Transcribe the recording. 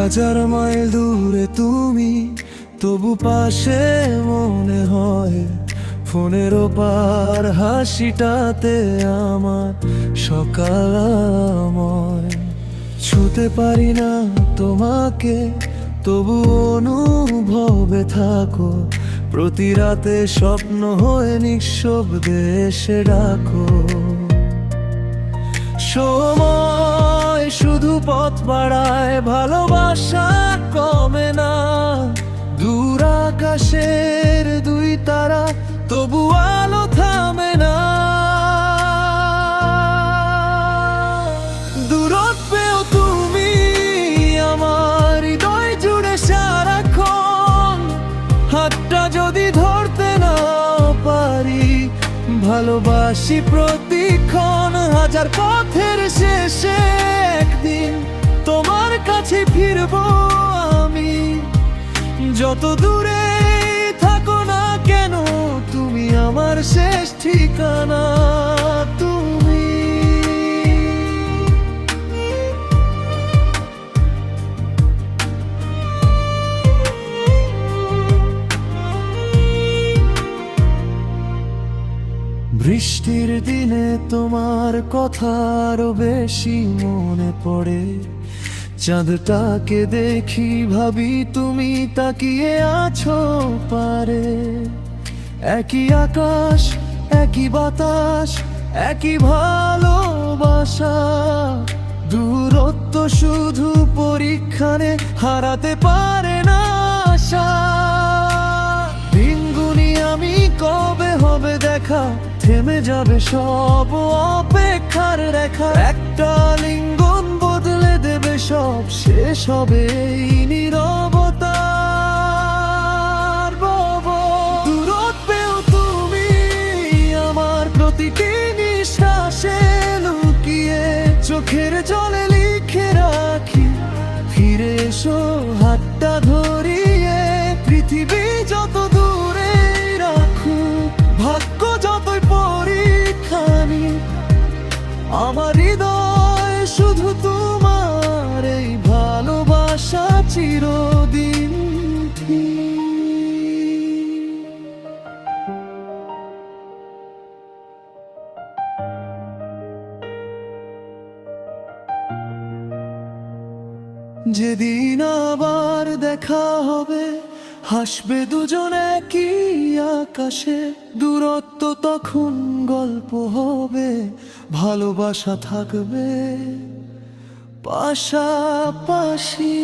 হাজার মাইল দূরে তুমি, তবু পাশে মনে হয়। ফোনের ওপার হাসিটাতে আমার সকালময়। ছুতে পারি না তোমাকে, তবু অনুভবে থাকো। প্রতি রাতে স্বপ্ন হয়ে নিঃশব্দে এসে ডাকো। সময় শুধু পথ বাড়ায়, ভালোবাসা কমে না। দূর আকাশের দুই তারা, তবু আলো থামে না। দূরত্বেও তুমি আমার হৃদয় জুড়ে সারাক্ষণ। হাতটা যদি ধরতে না পারি, ভালোবাসি প্রতিক্ষণ। হাজার পথের শেষে একদিন তোমার কাছে ফিরবো আমি। যত দূরে থাকো না কেন, তুমি আমার শেষ ঠিকানা। তুমি বৃষ্টির দিনে তোমার কথা আরো বেশি মনে পড়ে। চাঁদটাকে দেখি, ভাবি তুমি তাকিয়ে আছো পারে। একই আকাশ, একই বাতাস, একই ভালোবাসা। দূরত্ব শুধু পরীক্ষানে হারাতে পারে না আশা। দিনগুনি আমি কবে হবে দেখা, থেমে যাবে সব অপেক্ষার রেখা। একটা লিঙ্গন বদলে দেবে সব, শেষ হবে এই নীরবতার। দূরত্বেও তুমি আমার প্রতিটি নিঃশ্বাসে লুকিয়ে। চোখের জলে লিখে রাখি, ফিরে এসো হাতটা ধরিয়ে। পৃথিবী যত দূরে রাখুক, ভাগ্য যতই পরীক্ষানি, আমার হৃদয় শুধু তোমার এই ভালোবাসা চিরদিন ঠিক। যেদিন আবার দেখা হবে, হাসবে দুজনে একই আকাশে। দূরত্ব তখন গল্প হবে, ভালোবাসা থাকবে পাশাপাশি।